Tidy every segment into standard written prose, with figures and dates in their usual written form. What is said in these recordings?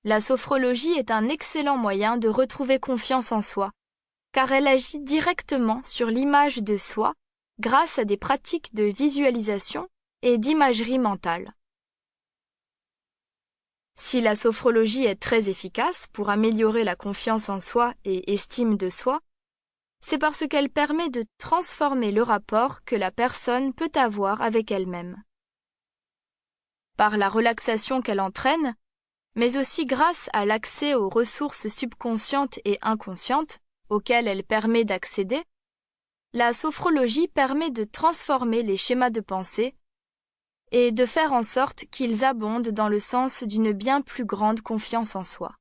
La sophrologie est un excellent moyen de retrouver confiance en soi, car elle agit directement sur l'image de soi grâce à des pratiques de visualisation et d'imagerie mentale. Si la sophrologie est très efficace pour améliorer la confiance en soi et estime de soi, c'est parce qu'elle permet de transformer le rapport que la personne peut avoir avec elle-même. Par la relaxation qu'elle entraîne, mais aussi grâce à l'accès aux ressources subconscientes et inconscientes auxquelles elle permet d'accéder, la sophrologie permet de transformer les schémas de pensée et de faire en sorte qu'ils abondent dans le sens d'une bien plus grande confiance en soi.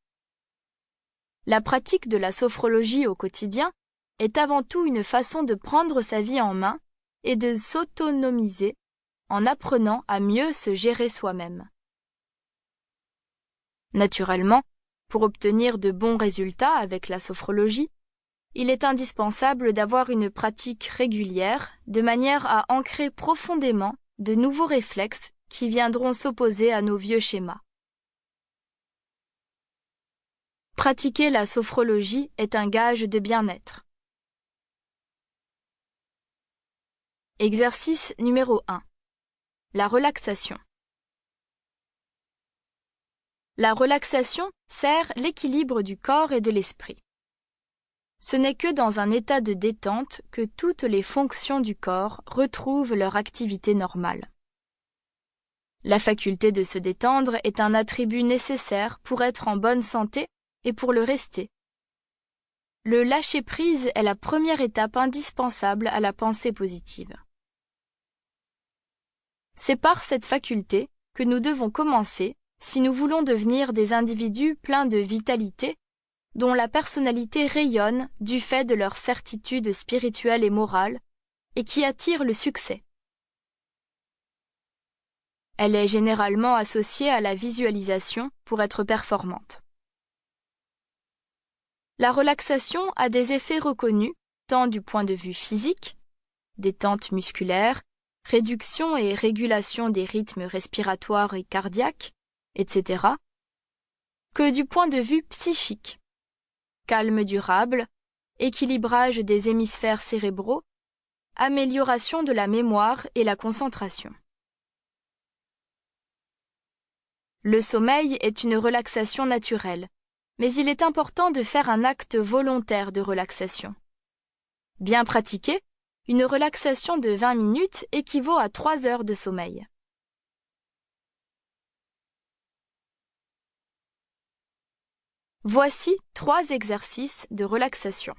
La pratique de la sophrologie au quotidien est avant tout une façon de prendre sa vie en main et de s'autonomiser en apprenant à mieux se gérer soi-même. Naturellement, pour obtenir de bons résultats avec la sophrologie, il est indispensable d'avoir une pratique régulière de manière à ancrer profondément de nouveaux réflexes qui viendront s'opposer à nos vieux schémas. Pratiquer la sophrologie est un gage de bien-être. Exercice numéro 1. La relaxation. La relaxation sert l'équilibre du corps et de l'esprit. Ce n'est que dans un état de détente que toutes les fonctions du corps retrouvent leur activité normale. La faculté de se détendre est un attribut nécessaire pour être en bonne santé et pour le rester. Le lâcher-prise est la première étape indispensable à la pensée positive. C'est par cette faculté que nous devons commencer si nous voulons devenir des individus pleins de vitalité, dont la personnalité rayonne du fait de leur certitude spirituelle et morale, et qui attirent le succès. Elle est généralement associée à la visualisation pour être performante. La relaxation a des effets reconnus, tant du point de vue physique, détente musculaire, réduction et régulation des rythmes respiratoires et cardiaques, etc., que du point de vue psychique, calme durable, équilibrage des hémisphères cérébraux, amélioration de la mémoire et la concentration. Le sommeil est une relaxation naturelle, mais il est important de faire un acte volontaire de relaxation. Bien pratiquée, une relaxation de 20 minutes équivaut à 3 heures de sommeil. Voici 3 exercices de relaxation.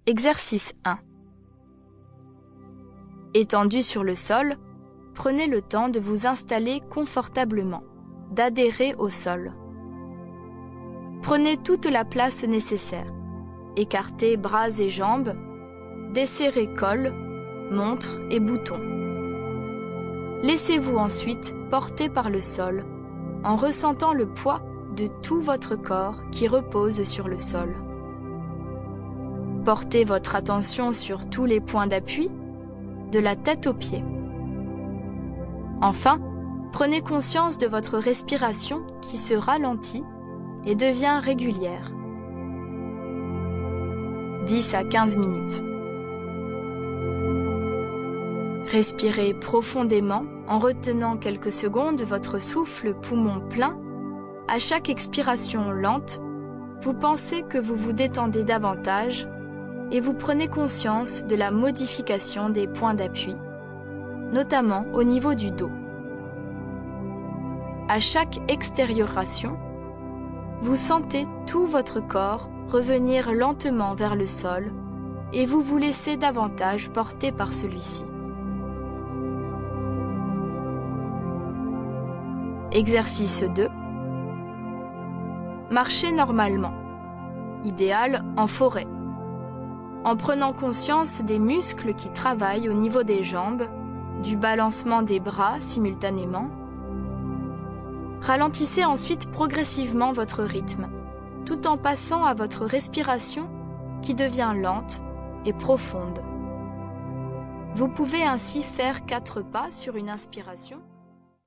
Exercice 1. Étendu sur le sol, prenez le temps de vous installer confortablement, d'adhérer au sol. Prenez toute la place nécessaire. Écartez bras et jambes, desserrez col, montre et boutons. Laissez-vous ensuite porter par le sol, en ressentant le poids de tout votre corps qui repose sur le sol. Portez votre attention sur tous les points d'appui, de la tête aux pieds. Enfin, prenez conscience de votre respiration qui se ralentit et devient régulière. 10 à 15 minutes. Respirez profondément en retenant quelques secondes votre souffle poumon plein. À chaque expiration lente, vous pensez que vous vous détendez davantage et vous prenez conscience de la modification des points d'appui, notamment au niveau du dos. À chaque extérioration, vous sentez tout votre corps revenir lentement vers le sol et vous vous laissez davantage porter par celui-ci. Exercice 2. Marchez normalement, idéal en forêt, en prenant conscience des muscles qui travaillent au niveau des jambes, du balancement des bras simultanément. Ralentissez ensuite progressivement votre rythme, tout en passant à votre respiration qui devient lente et profonde. Vous pouvez ainsi faire 4 pas sur une inspiration.